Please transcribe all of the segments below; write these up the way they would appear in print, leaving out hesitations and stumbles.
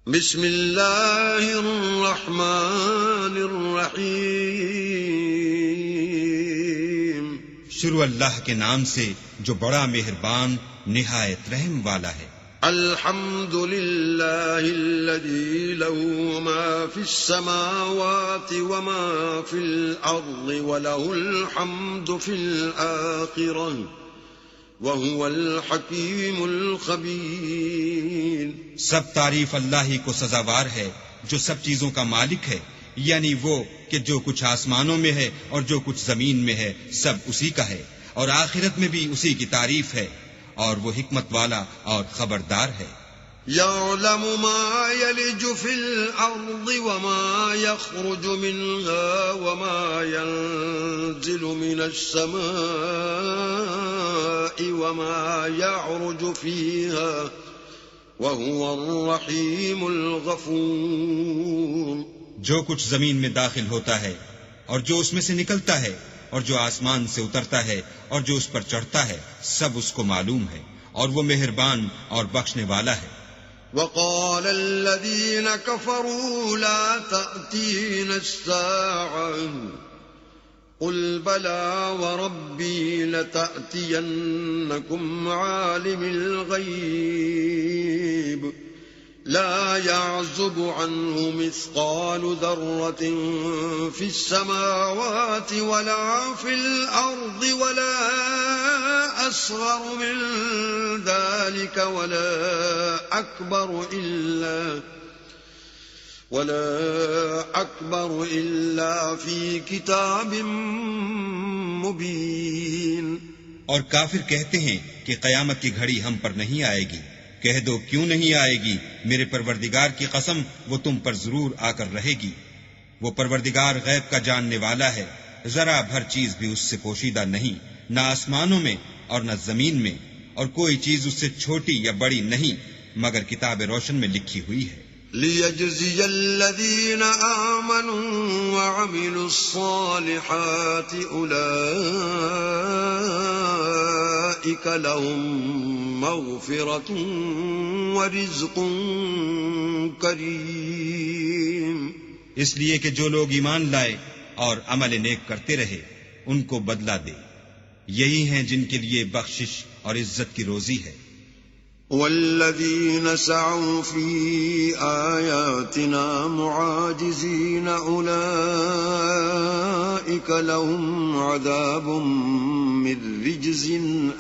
بسم اللہ الرحمن الرحیم. شروع اللہ کے نام سے جو بڑا مہربان نہایت رحم والا ہے. الحمد للہ الذی له ما فی السماوات وما فی الارض وله الحمد فی الآخرہ وَهُوَ الْحَكِيمُ الْخَبِيرُ. سب تعریف اللہ ہی کو سزاوار ہے جو سب چیزوں کا مالک ہے، یعنی وہ کہ جو کچھ آسمانوں میں ہے اور جو کچھ زمین میں ہے سب اسی کا ہے، اور آخرت میں بھی اسی کی تعریف ہے، اور وہ حکمت والا اور خبردار ہے. يَعْلَمُ مَا يَلِجُ فِي الْأَرْضِ وَمَا يَخْرُجُ مِنْهَا وَمَا يَنزِلُ مِنَ السَّمَاءِ وَمَا يَعْرُجُ فِيهَا وَهُوَ الرَّحِيمُ الْغَفُورُ. جو کچھ زمین میں داخل ہوتا ہے اور جو اس میں سے نکلتا ہے اور جو آسمان سے اترتا ہے اور جو اس پر چڑھتا ہے سب اس کو معلوم ہے، اور وہ مہربان اور بخشنے والا ہے. وقال الذين كفروا لا تأتينا الساعة قل بلى وربي لتأتينكم عالم الغيب لا يعزب عنه مثقال ذرة في السماوات ولا في الأرض ولا أصغر من ذلك ولا أكبر إلا في كتاب مبين. اور کافر کہتے ہیں کہ قیامت کی گھڑی ہم پر نہیں آئے گی. کہہ دو کیوں نہیں آئے گی؟ میرے پروردگار کی قسم وہ تم پر ضرور آ کر رہے گی. وہ پروردگار غیب کا جاننے والا ہے، ذرا بھر چیز بھی اس سے پوشیدہ نہیں، نہ آسمانوں میں اور نہ زمین میں، اور کوئی چیز اس سے چھوٹی یا بڑی نہیں مگر کتاب روشن میں لکھی ہوئی ہے. لِيَجْزِيَ الَّذِينَ آمَنُوا وَعَمِلُوا الصَّالِحَاتِ أُولَئِكَ لَهُم مَّغْفِرَةٌ وَرِزْقٌ كَرِيمٌ. اس لیے کہ جو لوگ ایمان لائے اور عمل نیک کرتے رہے ان کو بدلہ دے، یہی ہیں جن کے لیے بخشش اور عزت کی روزی ہے. والذین سعوا فی آیاتنا معاجزین اولئک لهم عذاب من رجز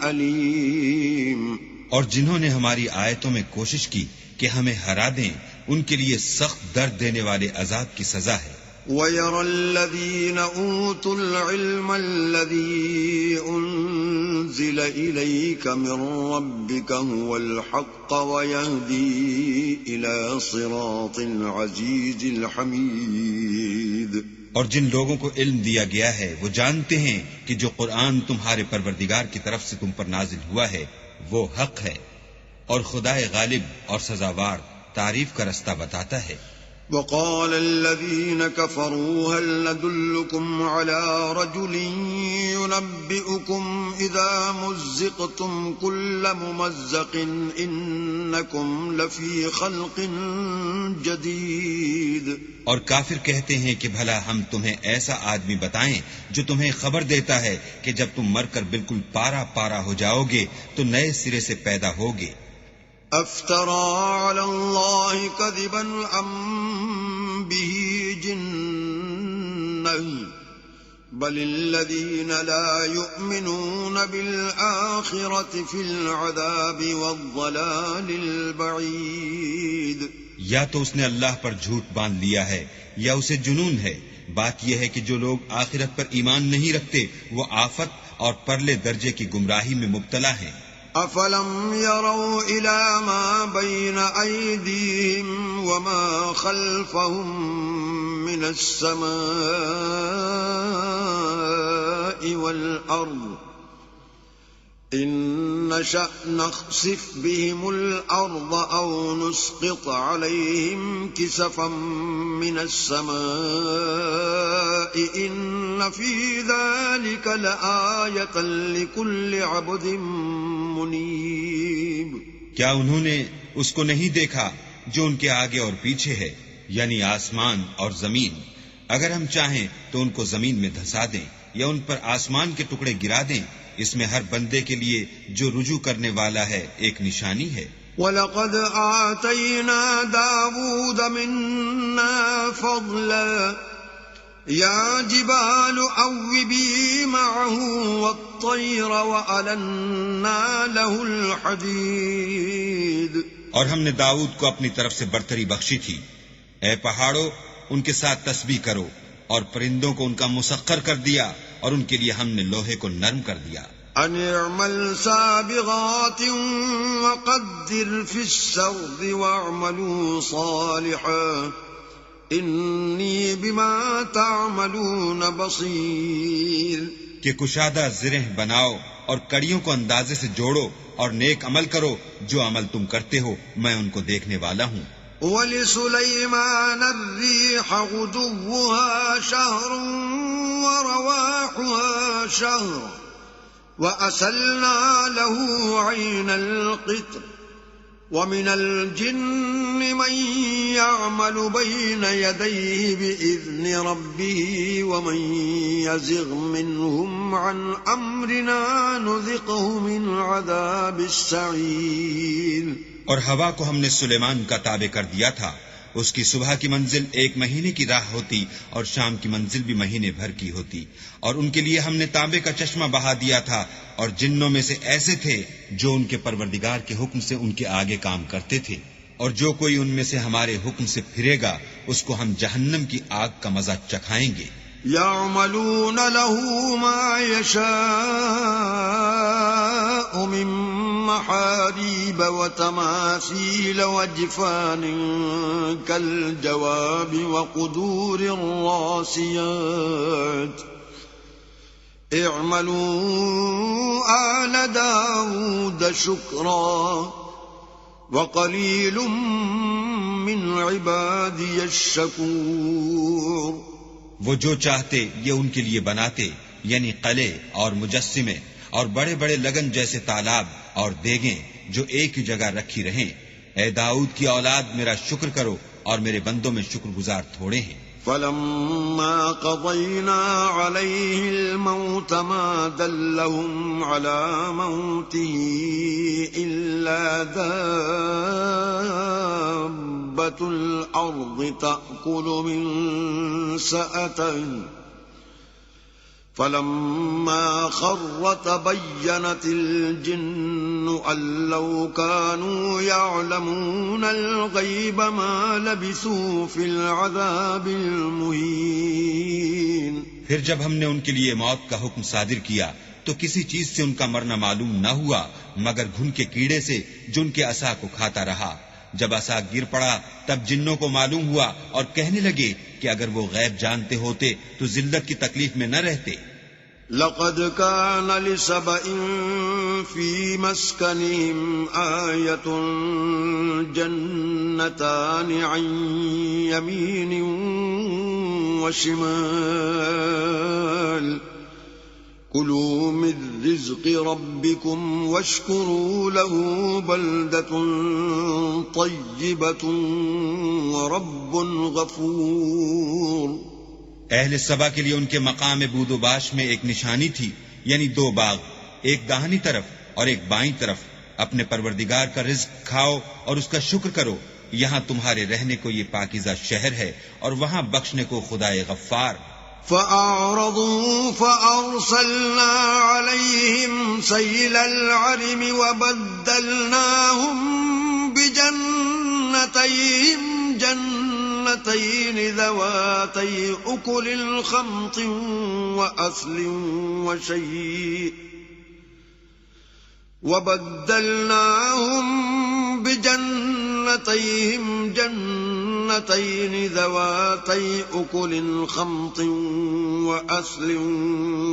علیم. اور جنہوں نے ہماری آیتوں میں کوشش کی کہ ہمیں ہرا دیں ان کے لیے سخت درد دینے والے عذاب کی سزا ہے. وَيَرَى الَّذِينَ أُوتُوا الْعِلْمَ الَّذِي أُنزِلَ إِلَيْكَ مِن رَّبِّكَ هُوَ الْحَقَّ وَيَهْدِي إِلَى صِرَاطِ الْعَزِيزِ الْحَمِيدِ. اور جن لوگوں کو علم دیا گیا ہے وہ جانتے ہیں کہ جو قرآن تمہارے پروردگار کی طرف سے تم پر نازل ہوا ہے وہ حق ہے، اور خدائے غالب اور سزاوار تعریف کا رستہ بتاتا ہے. وقال الذين كفروا هل ندلكم على رجل ينبئكم إذا مزقتم كل ممزق إنكم لفي خلق جديد. اور کافر کہتے ہیں کہ بھلا ہم تمہیں ایسا آدمی بتائیں جو تمہیں خبر دیتا ہے کہ جب تم مر کر بالکل پارا پارا ہو جاؤ گے تو نئے سرے سے پیدا ہوگے. افترى على الله كذبا ام به جنة بل الذين لا يؤمنون بالآخرة في العذاب والضلال البعيد. یا تو اس نے اللہ پر جھوٹ باندھ لیا ہے یا اسے جنون ہے. بات یہ ہے کہ جو لوگ آخرت پر ایمان نہیں رکھتے وہ آفت اور پرلے درجے کی گمراہی میں مبتلا ہیں. افلم يروا الى ما بين ايديهم وما خلفهم من السماء والارض ان نشأ نخسف بهم الارض او نسقط عليهم كسفا من السماء ان في ذلك لآية لكل عبد منیب. کیا انہوں نے اس کو نہیں دیکھا جو ان کے آگے اور پیچھے ہے، یعنی آسمان اور زمین۔ اگر ہم چاہیں تو ان کو زمین میں دھسا دیں یا ان پر آسمان کے ٹکڑے گرا دیں، اس میں ہر بندے کے لیے جو رجوع کرنے والا ہے ایک نشانی ہے۔ وَلَقَدْ آتَيْنَا دَاوُودَ مِنَّا فَضْلًا يَا جِبَالُ أَوِّبِي مَعَهُ وَالطَّيْرَ وَأَلَنَّا لَهُ الْحَدِيدَ۔ اور ہم نے داؤد کو اپنی طرف سے برتری بخشی تھی، اے پہاڑوں ان کے ساتھ تسبیح کرو، اور پرندوں کو ان کا مسخر کر دیا، اور ان کے لیے ہم نے لوہے کو نرم کر دیا۔ أَنِ اعْمَلْ سَابِغَاتٍ وَقَدِّرْ فِي السَّرْدِ وَاعْمَلُوا صَالِحًا إِنِّي بِمَا تَعْمَلُونَ بَصِيرٌ۔ کہ کشادہ زرہ بناؤ اور کڑیوں کو اندازے سے جوڑو اور نیک عمل کرو، جو عمل تم کرتے ہو میں ان کو دیکھنے والا ہوں۔ وَلِسُلَيْمَانَ الرِّيحَ غُدُوُّهَا شَهْرٌ وَرَوَاحُهَا شَهْرٌ وَأَسَلْنَا لَهُ عَيْنَ الْقِطْرِ وَمِنَ الْجِنِّ مَن يَعْمَلُ بَيْنَ يَدَيْهِ بِإِذْنِ رَبِّهِ وَمَن يَزِغْ مِنْهُمْ عَنْ أَمْرِنَا نُذِقْهُ مِنْ عَذَابِ السَّعِيرِ۔ اور ہوا کو ہم نے سلیمان کا تابع کر دیا تھا، اس کی صبح کی منزل 1 مہینے کی راہ ہوتی اور شام کی منزل بھی مہینے بھر کی ہوتی، اور ان کے لیے ہم نے تانبے کا چشمہ بہا دیا تھا، اور جنوں میں سے ایسے تھے جو ان کے پروردگار کے حکم سے ان کے آگے کام کرتے تھے، اور جو کوئی ان میں سے ہمارے حکم سے پھرے گا اس کو ہم جہنم کی آگ کا مزہ چکھائیں گے۔ يَعْمَلُونَ لَهُ مَا يَشَاءُ مِن مَّحَارِيبَ وَتَمَاثِيلَ وَجِفَانٍ كَالْجَوَابِ وَقُدُورٍ رَّاسِيَاتٍ اعْمَلُوا آلَ دَاوُودَ شُكْرًا وَقَلِيلٌ مِّنْ عِبَادِيَ الشَّكُورُ۔ وہ جو چاہتے یہ ان کے لیے بناتے، یعنی قلعے اور مجسمے اور بڑے بڑے لگن جیسے تالاب اور دیگیں جو ایک ہی جگہ رکھی رہیں۔ اے داؤد کی اولاد میرا شکر کرو، اور میرے بندوں میں شکر گزار تھوڑے ہیں۔ فَلَمَّا قَضَيْنَا عَلَيْهِ الْمَوْتَ مَا دَلَّهُمْ عَلَى مَوْتِهِ إِلَّا دَابَّةُ الْأَرْضِ تَأْكُلُ مِنْ سَأَتَهُ فَلَمَّا خَرَّ تَبَيَّنَتِ الْجِنُّ أَن لَّوْ كَانُوا يَعْلَمُونَ الْغَيْبَ مَا لَبِثُوا فِي الْعَذَابِ الْمُهِينِ۔ پھر جب ہم نے ان کے لیے موت کا حکم صادر کیا تو کسی چیز سے ان کا مرنا معلوم نہ ہوا مگر گھن کے کیڑے سے جو ان کے عصا کو کھاتا رہا۔ جب عصا گر پڑا تب جنوں کو معلوم ہوا اور کہنے لگے کہ اگر وہ غیب جانتے ہوتے تو ذلت کی تکلیف میں نہ رہتے۔ لَقَدْ كَانَ لِسَبَإٍ فِي مَسْكَنِهِمْ آيَةٌ جَنَّتَانِ عَنْ يَمِينٍ وَشِمَالٍ كُلُوا مِن رِّزْقِ رَبِّكُمْ وَاشْكُرُوا لَهُ بَلْدَةٌ طَيِّبَةٌ وَرَبٌّ غَفُورٌ۔ اہل سبا کے لیے ان کے مقام بود و باش میں ایک نشانی تھی، یعنی 2 باغ، ایک داہنی طرف اور ایک بائیں طرف۔ اپنے پروردگار کا رزق کھاؤ اور اس کا شکر کرو، یہاں تمہارے رہنے کو یہ پاکیزہ شہر ہے اور وہاں بخشنے کو خدائے غفار۔ فَأَعْرَضُوا فَأَرْسَلْنَا عَلَيْهِمْ سَيْلَ الْعَرِمِ وَبَدَّلْنَاهُمْ بِجَنَّتَيْهِمْ جَنَّتَيْنِ ذَوَاتَيْ أُكُلٍ خَمْطٍ وَأَثْلٍ وَبَدَّلْنَاهُمْ بِجَنَّتَيْهِمْ جَنَّتَيْنِ ذَوَاتَيْ أُكُلٍ خَمْطٍ وَأَثْلٍ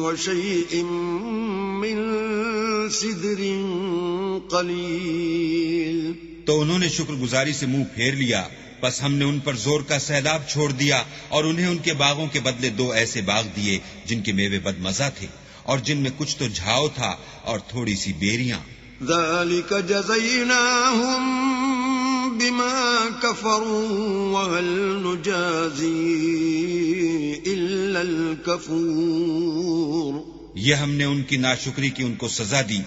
وَشَيْءٍ مِّن سِدْرٍ قَلِيلٍ۔ تو انہوں نے شکر گزاری سے منہ پھیر لیا، پس ہم نے ان پر زور کا سیلاب چھوڑ دیا اور انہیں ان کے باغوں کے بدلے 2 ایسے باغ دیے جن کے میوے بد مزہ تھے اور جن میں کچھ تو جھاؤ تھا اور تھوڑی سی بیریاں۔ ذَلِكَ جَزَيْنَاهُمْ بِمَا كفروا وهل نجازي إلا الكفور. یہ ہم نے ان کی ناشکری کی ان کو سزا دی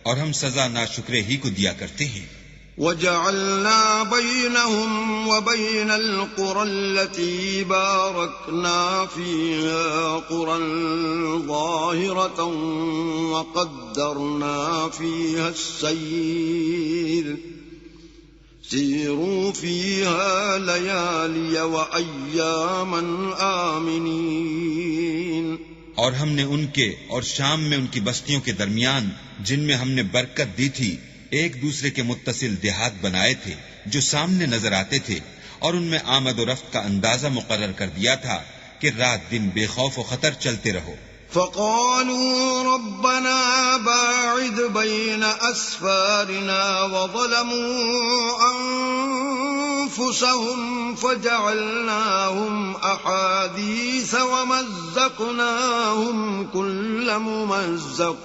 اور ہم سزا ناشکرے ہی کو دیا کرتے ہیں. وجعلنا بينهم وبين القرى التي باركنا فيها قرى ظاهرة وقدرنا فيها السير سيروا فيها ليالي وأياما آمنين. اور ہم نے ان کے اور شام میں ان کی بستیوں کے درمیان جن میں ہم نے برکت دی تھی ایک دوسرے کے متصل دیہات بنائے تھے جو سامنے نظر آتے تھے، اور ان میں آمد و رفت کا اندازہ مقرر کر دیا تھا کہ رات دن بے خوف و خطر چلتے رہو. فقالوا ربنا باعد بين أسفارنا وظلموا أنفسهم فجعلناهم أحاديث ومزقناهم كل ممزق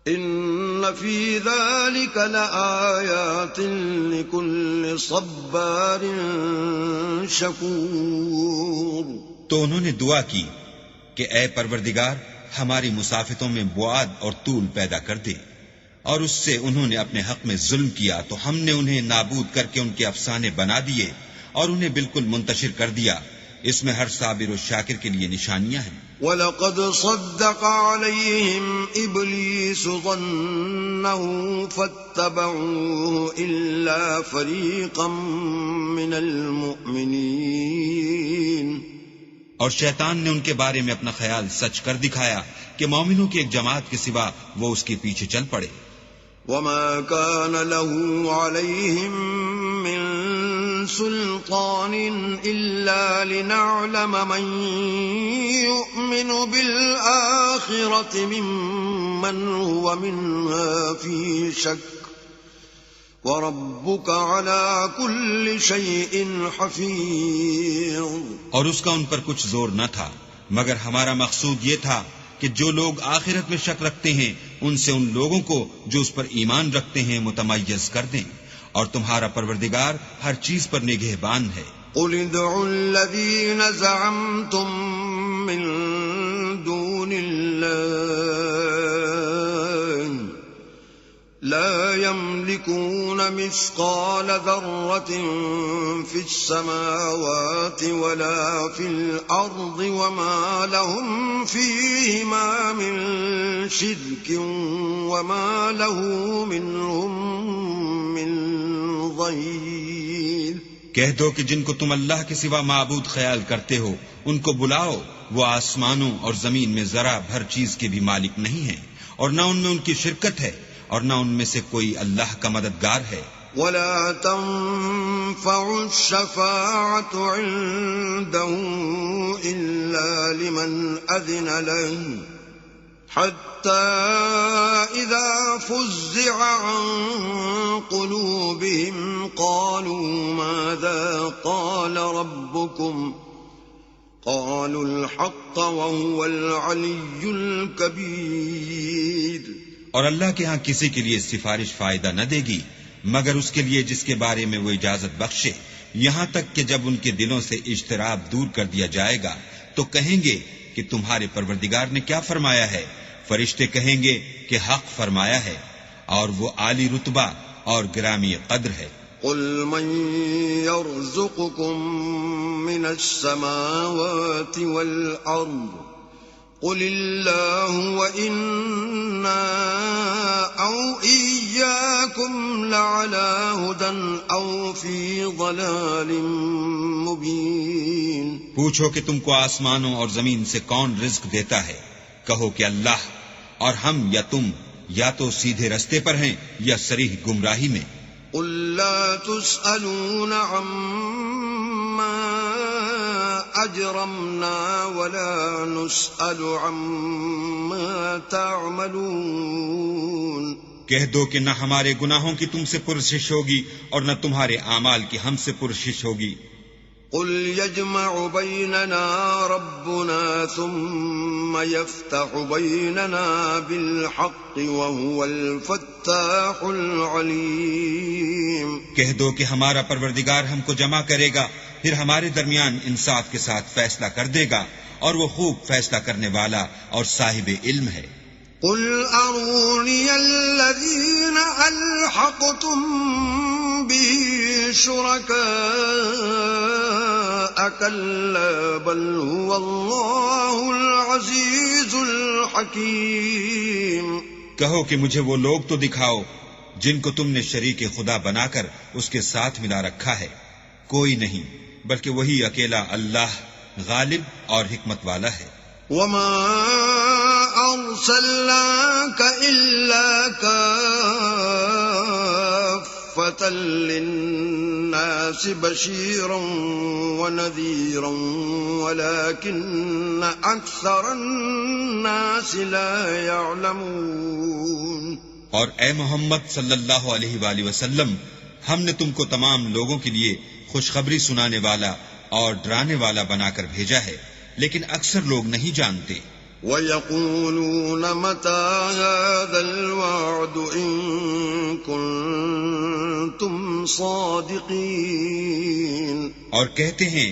إن في ذلك لآيات لكل صبار شكور. تو انہوں نے دعا کی کہ اے پروردگار ہماری مسافتوں میں بعد اور طول پیدا کر دے، اور اس سے انہوں نے اپنے حق میں ظلم کیا تو ہم نے انہیں نابود کر کے ان کے افسانے بنا دیے اور انہیں بالکل منتشر کر دیا. اس میں ہر صابر و شاکر کے لیے نشانیاں ہیں. وَلَقَدْ صَدَّقَ عَلَيْهِمْ إِبْلِيسُ ظَنَّهُ فَاتَّبَعُوهُ إِلَّا فَرِيقًا مِّنَ الْمُؤْمِنِينَ. اور شیطان نے ان کے بارے میں اپنا خیال سچ کر دکھایا کہ مومنوں کی ایک جماعت کے سوا وہ اس کے پیچھے چل پڑے. وَمَا كَانَ لَهُ عَلَيْهِمْ مِنْ سُلْطَانٍ إِلَّا لِنَعْلَمَ مَنْ يُؤْمِنُ بِالْآخِرَةِ مِمَّنْ هُوَ مِنْهَا فِي شَكٍّ وَرَبُّكَ عَلَى كُلِّ شَيْءٍ حَفِيظٌ. اور اس کا ان پر کچھ زور نہ تھا مگر ہمارا مقصود یہ تھا کہ جو لوگ آخرت میں شک رکھتے ہیں ان سے ان لوگوں کو جو اس پر ایمان رکھتے ہیں متمیز کر دیں، اور تمہارا پروردگار ہر چیز پر نگہبان ہے. قُلِ ادْعُوا الَّذِينَ زَعَمْتُم مِّن دُونِ اللَّهِ لَا يَمْلِكُونَ مِثْقَالَ ذَرَّةٍ فِي السَّمَاوَاتِ وَلَا فِي الْأَرْضِ وَمَا لَهُمْ فِيهِمَا مِنْ شِرْكٍ وَمَا لَهُ مِنْهُمْ مِنْ ظَهِيرٍ. کہہ دو کہ جن کو تم اللہ کے سوا معبود خیال کرتے ہو ان کو بلاؤ، وہ آسمانوں اور زمین میں ذرا بھر چیز کے بھی مالک نہیں ہیں، اور نہ ان میں ان کی شرکت ہے اور نہ ان میں سے کوئی اللہ کا مددگار ہے. وَلَا تَنفَعُ الشَّفَاعَةُ عِندَهُ إِلَّا لِمَنْ أَذِنَ لَهُ حَتَّى إِذَا فُزِّعَ عَنْ قُلُوبِهِمْ قَالُوا مَاذَا قَالَ رَبُّكُمْ قَالُوا الْحَقَّ وَهُوَ الْعَلِيُّ الْكَبِيرُ. اور اللہ کے ہاں کسی کے لیے سفارش فائدہ نہ دے گی مگر اس کے لیے جس کے بارے میں وہ اجازت بخشے، یہاں تک کہ جب ان کے دلوں سے اجتراب دور کر دیا جائے گا تو کہیں گے کہ تمہارے پروردگار نے کیا فرمایا ہے. فرشتے کہیں گے کہ حق فرمایا ہے، اور وہ عالی رتبہ اور گرامی قدر ہے. قُلْ مَنْ يَرْزُقُكُم مِّنَ السَّمَاوَاتِ وَالْأَرْضِ قُلِ اللَّهُ وَإِنَّا أَوْ إِيَّاكُمْ لَعَلَى هُدًى أَوْ فِي ضَلَالٍ مُبِينٍ. پوچھو کہ تم کو آسمانوں اور زمین سے کون رزق دیتا ہے، کہو کہ اللہ، اور ہم یا تم یا تو سیدھے رستے پر ہیں یا صریح گمراہی میں. قُل لَّا تُسْأَلُونَ عَمَّا أَجْرَمْنَا وَلَا نُسْأَلُ عَمَّا تَعْمَلُونَ. کہہ دو کہ نہ ہمارے گناہوں کی تم سے پرسش ہوگی اور نہ تمہارے اعمال کی ہم سے پرسش ہوگی. قل يجمع بيننا ربنا ثم يفتح بيننا بالحق وهو الفتاح العليم. کہہ دو کہ ہمارا پروردگار ہم کو جمع کرے گا، پھر ہمارے درمیان انصاف کے ساتھ فیصلہ کر دے گا، اور وہ خوب فیصلہ کرنے والا اور صاحب علم ہے. قل أروني الذين ألحقتم به شركاء كلا بل هو الله العزيز الحكيم. کہو کہ مجھے وہ لوگ تو دکھاؤ جن کو تم نے شریک خدا بنا کر اس کے ساتھ ملا رکھا ہے. کوئی نہیں بلکہ وہی اکیلا اللہ غالب اور حکمت والا ہے. وما أرسلناك إلا كافة للناس بشيرا ونذيرا ولكن أكثر الناس لا يعلمون. اور اے محمد صلی اللہ علیہ وآلہ وسلم، ہم نے تم کو تمام لوگوں کے لیے خوشخبری سنانے والا اور ڈرانے والا بنا کر بھیجا ہے، لیکن اکثر لوگ نہیں جانتے. وَيَقُولُونَ مَتَى هَذَا الْوَعْدُ إِن كُنتُمْ صَادِقِينَ. اور کہتے ہیں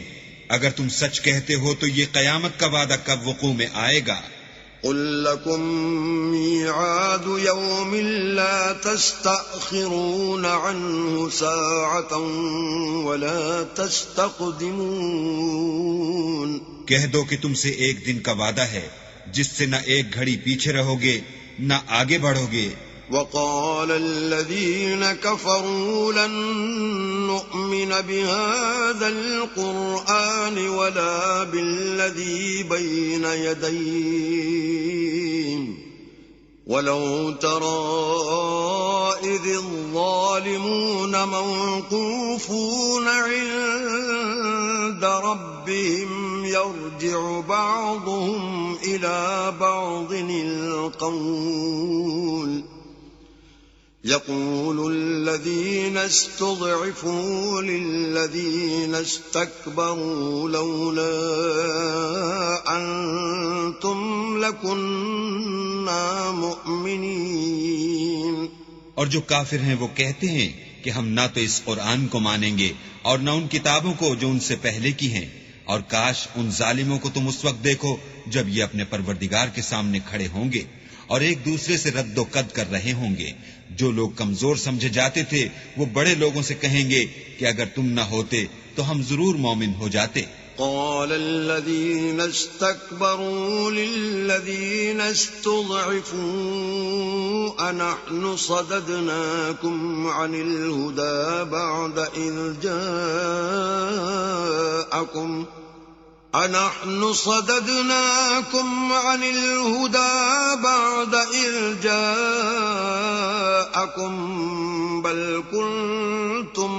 اگر تم سچ کہتے ہو تو یہ قیامت کا وعدہ کب وقوع میں آئے گا. قُل لَّكُم مِّيعَادُ يَوْمٍ لَّا تَسْتَأْخِرُونَ عَنْهُ سَاعَةً وَلَا تَسْتَقْدِمُونَ. کہہ دو کہ تم سے ایک دن کا وعدہ ہے جس سے نہ ایک گھڑی پیچھے رہو گے نہ آگے بڑھو گے. وقال الذين كفروا لن نؤمن بهذا القرآن ولا بالذي بين يديه ولو ترى إذ الظالمون موقوفون عند ربهم يرجع بعضهم إلى بعض القول يقول الذين استضعفوا للذين استكبروا لولا أنتم لكنا مؤمنين. اور جو کافر ہیں وہ کہتے ہیں کہ ہم نہ تو اس قرآن کو مانیں گے اور نہ ان کتابوں کو جو ان سے پہلے کی ہیں، اور کاش ان ظالموں کو تم اس وقت دیکھو جب یہ اپنے پروردگار کے سامنے کھڑے ہوں گے اور ایک دوسرے سے رد و قد کر رہے ہوں گے. جو لوگ کمزور سمجھے جاتے تھے وہ بڑے لوگوں سے کہیں گے کہ اگر تم نہ ہوتے تو ہم ضرور مومن ہو جاتے. قال الذين استكبروا للذين استضعفوا أنحن صددناكم عن الهدى بعد إذ جاءكم أنحن صددناكم عن الهدى بعد إذ جاءكم بل كنتم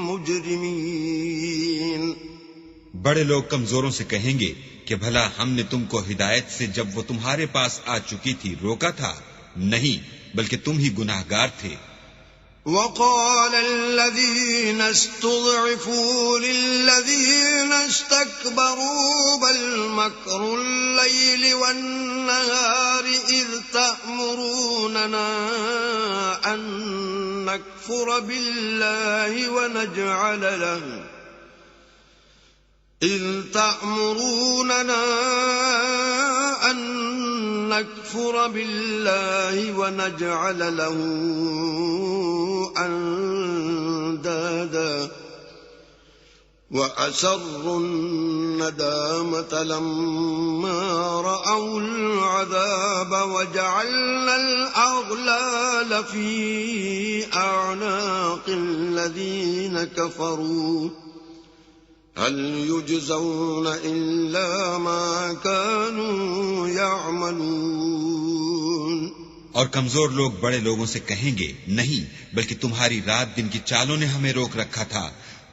مجرمين. بڑے لوگ کمزوروں سے کہیں گے کہ بھلا ہم نے تم کو ہدایت سے جب وہ تمہارے پاس آ چکی تھی روکا تھا؟ نہیں، بلکہ تم ہی گناہگار تھے. وقال الذين استضعفوا للذين استكبروا بل مكر الليل والنهار إذ تأمروننا أن نكفر بالله ونجعل له أندادا وأسروا الندامة لما رأوا العذاب وجعلنا الأغلال في أعناق الذين كفروا هل يجزون إلا ما كانوا يعملون. اور کمزور لوگ بڑے لوگوں سے کہیں گے نہیں، بلکہ تمہاری رات دن کی چالوں نے ہمیں روک رکھا تھا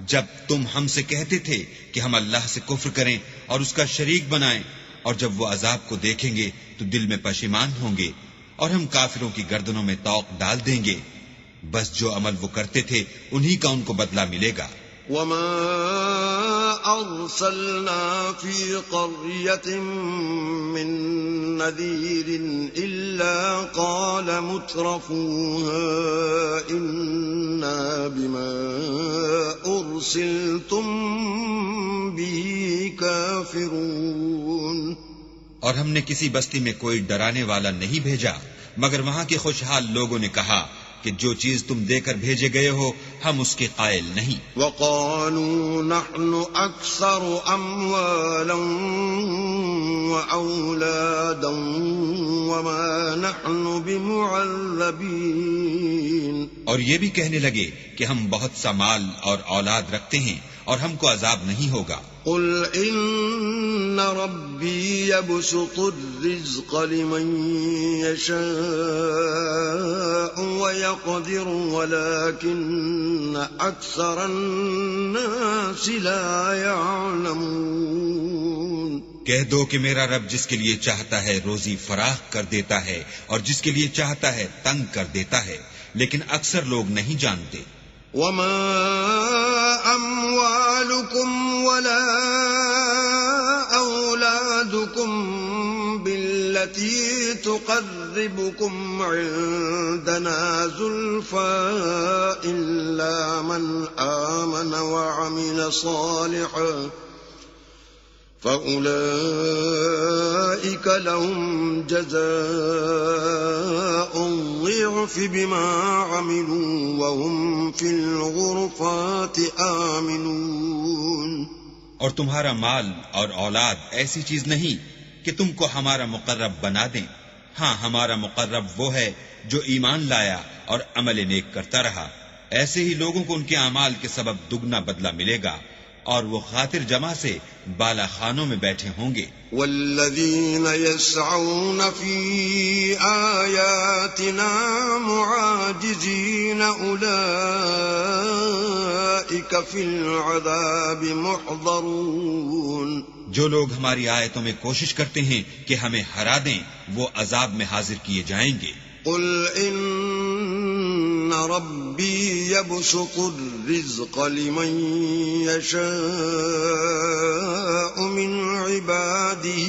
جب تم ہم سے کہتے تھے کہ ہم اللہ سے کفر کریں اور اس کا شریک بنائیں، اور جب وہ عذاب کو دیکھیں گے تو دل میں پشیمان ہوں گے اور ہم کافروں کی گردنوں میں طوق ڈال دیں گے. بس جو عمل وہ کرتے تھے انہی کا ان کو بدلہ ملے گا. وما أرسلنا في قرية من نذير إلا قال مترفوها إنا بما أرسلتم به كافرون. اور ہم نے کسی بستی میں کوئی ڈرانے والا نہیں بھیجا مگر وہاں کے خوشحال لوگوں نے کہا کہ جو چیز تم دے کر بھیجے گئے ہو ہم اس کے قائل نہیں. وقالوا نحن أكثر أموالا وأولادا وما نحن بمعذبين. اور یہ بھی کہنے لگے کہ ہم بہت سا مال اور اولاد رکھتے ہیں اور ہم کو عذاب نہیں ہوگا. قل إن ربي يبسط الرزق لمن يشاء ويقدر ولكن أكثر الناس لا يعلمون. کہہ دو کہ میرا رب جس کے لیے چاہتا ہے روزی فراخ کر دیتا ہے اور جس کے لیے چاہتا ہے تنگ کر دیتا ہے لیکن اکثر لوگ نہیں جانتے. وما أموالكم ولا أولادكم بالتي تقربكم عندنا زلفى إلا من آمن وعمل صالحا فأولئك لهم جزاء الضعف بما عملوا وهم في الغرفات آمنون. اور تمہارا مال اور اولاد ایسی چیز نہیں کہ تم کو ہمارا مقرب بنا دیں. ہاں ہمارا مقرب وہ ہے جو ایمان لایا اور عمل نیک کرتا رہا. ایسے ہی لوگوں کو ان کے اعمال کے سبب دگنا بدلہ ملے گا اور وہ خاطر جمع سے بالا خانوں میں بیٹھے ہوں گے. والذین یسعون فی آیاتنا معاجزین اولئک فی العذاب محضرون. جو لوگ ہماری آیتوں میں کوشش کرتے ہیں کہ ہمیں ہرا دیں وہ عذاب میں حاضر کیے جائیں گے. قل ان ربی یبسط الرزق لمن یشاء من عباده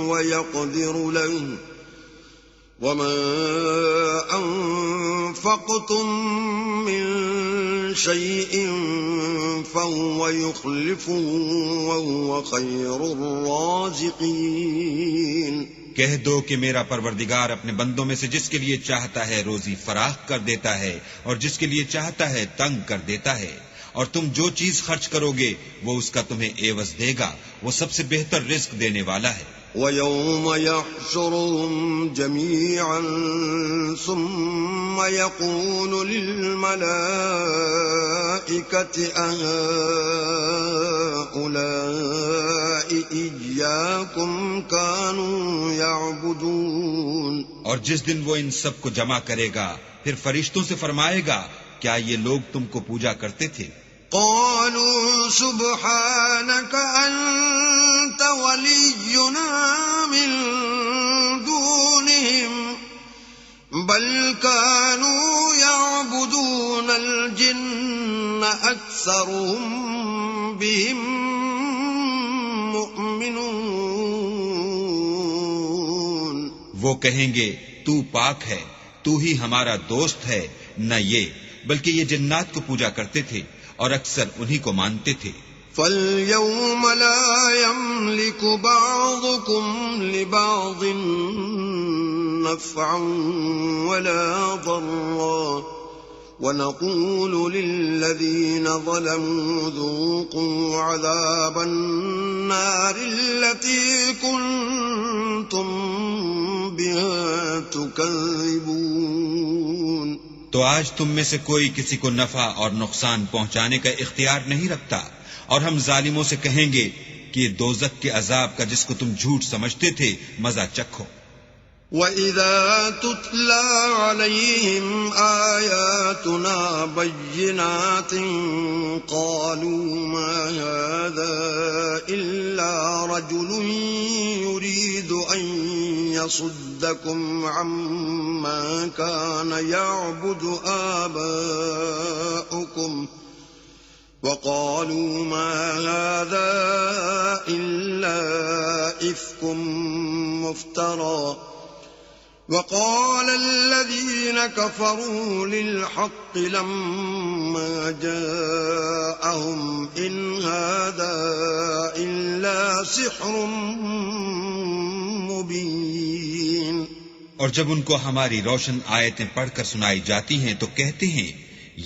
ويقدر له وما انفقتم من شيء فهو يخلفه وهو خير الرازقين. کہہ دو کہ میرا پروردگار اپنے بندوں میں سے جس کے لیے چاہتا ہے روزی فراخ کر دیتا ہے اور جس کے لیے چاہتا ہے تنگ کر دیتا ہے. اور تم جو چیز خرچ کرو گے وہ اس کا تمہیں عوض دے گا. وہ سب سے بہتر رزق دینے والا ہے. وَيَوْمَ يَحْشُرُهُمْ جَمِيعًا ثُمَّ يَقُولُ لِلْمَلَائِكَةِ أَهَؤُلَاءِ إِيَّاكُمْ كَانُوا يَعْبُدُونَ. اور جس دن وہ ان سب کو جمع کرے گا پھر فرشتوں سے فرمائے گا کیا یہ لوگ تم کو پوجا کرتے تھے؟ قالوا سبحانك أنت ولينا من دونهم بل كانوا يعبدون الجن أكثرهم بهم مؤمنون. وہ کہیں گے تو پاک ہے، تو ہی ہمارا دوست ہے. نہ یہ بلکہ یہ جنات کو پوجا کرتے تھے اور اکثر انہی کو مانتے تھے. فَالْيَوْمَ لَا يَمْلِكُ بَعْضُكُمْ لِبَعْضٍ نَفْعًا وَلَا ضَرًّا وَنَقُولُ لِلَّذِينَ ظَلَمُوا ذُوقُوا عَذَابَ النَّارِ الَّتِي كُنتُمْ بِهَا تُكَذِّبُونَ. تو آج تم میں سے کوئی کسی کو نفع اور نقصان پہنچانے کا اختیار نہیں رکھتا اور ہم ظالموں سے کہیں گے کہ یہ دوزخ کے عذاب کا جس کو تم جھوٹ سمجھتے تھے مزہ چکھو. وَإِذَا تُتْلَى عَلَيْهِمْ آيَاتُنَا بَيِّنَاتٍ قَالُوا مَا هَذَا إِلَّا رَجُلٌ يُرِيدُ أَن يَصُدَّكُمْ عَمَّا كَانَ يَعْبُدُ آبَاؤُكُمْ وقالوا ما هذا إلا إفك مفترى وقال الذين كفروا للحق لما جاءهم إن هذا إلا سحر مبين. اور جب ان کو ہماری روشن آیتیں پڑھ کر سنائی جاتی ہیں تو کہتے ہیں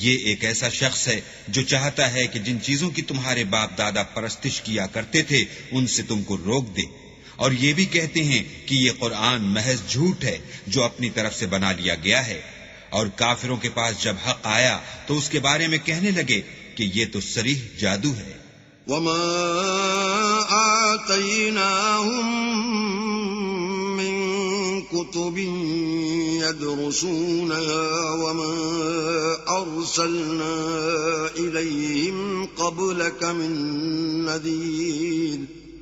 یہ ایک ایسا شخص ہے جو چاہتا ہے کہ جن چیزوں کی تمہارے باپ دادا پرستش کیا کرتے تھے ان سے تم کو روک دے، اور یہ بھی کہتے ہیں کہ یہ قرآن محض جھوٹ ہے جو اپنی طرف سے بنا لیا گیا ہے. اور کافروں کے پاس جب حق آیا تو اس کے بارے میں کہنے لگے کہ یہ تو صریح جادو ہے. وما آتيناهم من كتب يدرسونها وما أرسلنا إليهم قبلك من نذير.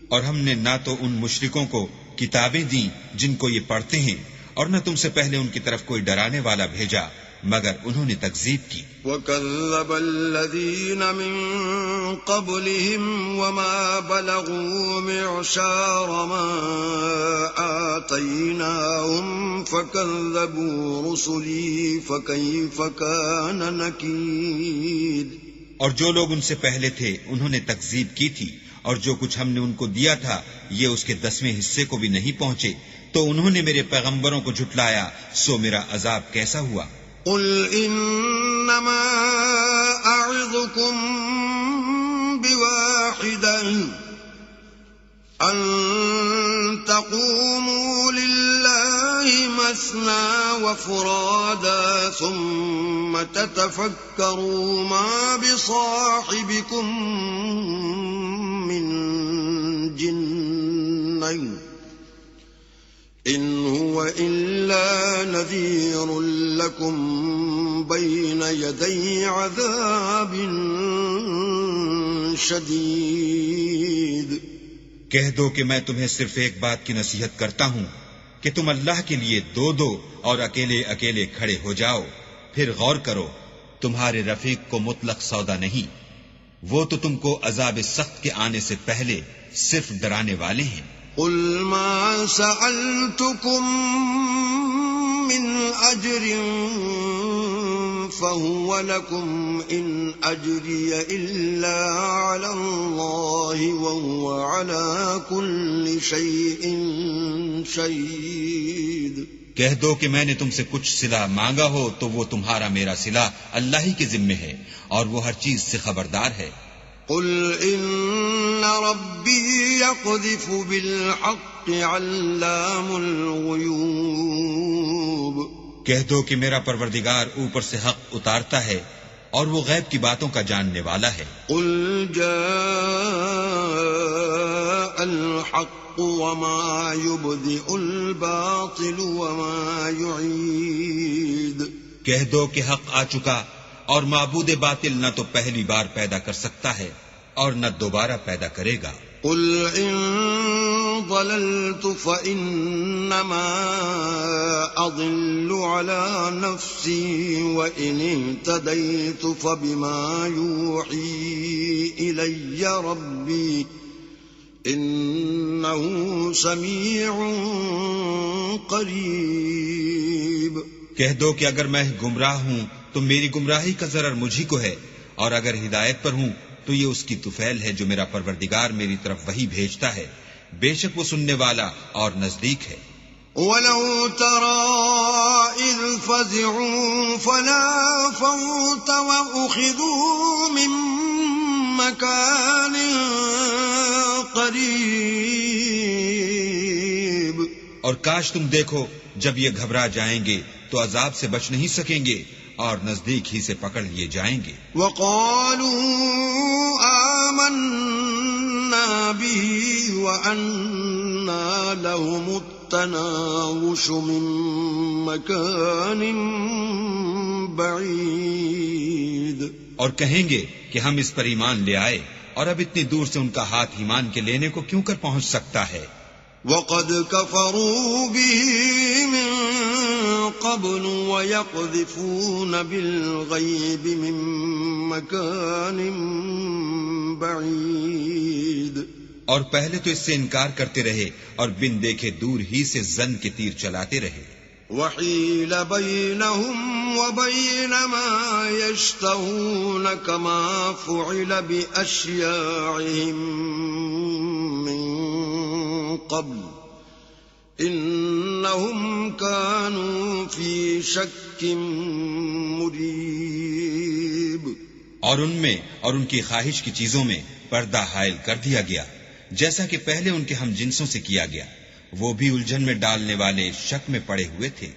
اور ہم نے نہ تو ان مشرکوں کو کتابیں دیں جن کو یہ پڑھتے ہیں، اور نہ تم سے پہلے ان کی طرف کوئی ڈرانے والا بھیجا مگر انہوں نے تکذیب کی. وَكَذَّبَ الَّذِينَ مِن قَبْلِهِمْ وَمَا بَلَغُوا مِعْشَارَ مَا آتَيْنَاهُمْ فَكَذَّبُوا رُسُلِي فَكَيْفَ كَانَ نَكِيرِ. اور جو لوگ ان سے پہلے تھے انہوں نے تکذیب کی تھی، اور جو کچھ ہم نے ان کو دیا تھا یہ اس کے 10ویں حصے کو بھی نہیں پہنچے، تو انہوں نے میرے پیغمبروں کو جھٹلایا، سو میرا عذاب کیسا ہوا. قل انما اعظكم بواحدة ان تقوموا لله مثنى وفرادا ثم تتفكروا ما بصاحبكم من جنة إن هو إلا نذير لكم بين يدي عذاب شديد. کہہ دو کہ میں تمہیں صرف ایک بات کی نصیحت کرتا ہوں کہ تم اللہ کے لیے دو دو اور اکیلے اکیلے کھڑے ہو جاؤ، پھر غور کرو تمہارے رفیق کو مطلق سودا نہیں، وہ تو تم کو عذاب سخت کے آنے سے پہلے صرف ڈرانے والے ہیں. قل ما سألتكم من أجر فهو لكم إن أجري إلا على الله وهو على كل شيء شهيد. کہہ دو کہ میں نے تم سے کچھ صلہ مانگا ہو تو وہ تمہارا میرا صلہ اللہ ہی کے ذمے ہے، اور وہ ہر چیز سے خبردار ہے. قل إن ربي يقذف بالحق علام الغيوب. کہہ دو کہ میرا پروردگار اوپر سے حق اتارتا ہے اور وہ غیب کی باتوں کا جاننے والا ہے. قل جاء الحق وما يبدئ الباطل وما يعيد. کہہ دو کہ حق آ چکا اور معبود باطل نہ تو پہلی بار پیدا کر سکتا ہے اور نہ دوبارہ پیدا کرے گا. قل ان ضللت فإنما أضل على نفسي وإن اهتديت فبما يوحي إلي ربي إنه سميع قريب. کہہ دو کہ اگر میں گمراہ ہوں تو میری گمراہی کا ضرر مجھی کو ہے، اور اگر ہدایت پر ہوں تو یہ اس کی طفیل ہے جو میرا پروردگار میری طرف وحی بھیجتا ہے، بے شک وہ سننے والا اور نزدیک ہے. وَلَوْ تَرَى إِذْ فَزِعُوا فَلَا فَوْتَ وَأُخِذُوا مِن مَّكَانٍ قَرِيبٍ. اور کاش تم دیکھو جب یہ گھبرا جائیں گے تو عذاب سے بچ نہیں سکیں گے اور نزدیک ہی سے پکڑ لیے جائیں گے. وَقَالُوا آمَنَّا بِهِ وَأَنَّا لَهُمُ التَّنَاوُشُ مِن مَّكَانٍ بَعِيدٍ. اور کہیں گے کہ ہم اس پر ایمان لے آئے، اور اب اتنی دور سے ان کا ہاتھ ایمان کے لینے کو کیوں کر پہنچ سکتا ہے. وَقَدْ كَفَرُوا بِهِ مِن قَبْلُ وَيَقْذِفُونَ بِالْغَيْبِ مِن مكان بعيد اور پہلے تو اس سے انکار کرتے رہے اور بن دیکھے دور ہی سے زن کے تیر چلاتے رہے. وحيل بينهم وبين ما يشتهون كما فعل بأشياعهم من قبل إنهم كانوا في شك مريب. اور ان میں اور ان کی خواہش کی چیزوں میں پردہ حائل کر دیا گیا جیسا کہ پہلے ان کے ہم جنسوں سے کیا گیا. وہ بھی الجھن میں ڈالنے والے شک میں پڑے ہوئے تھے.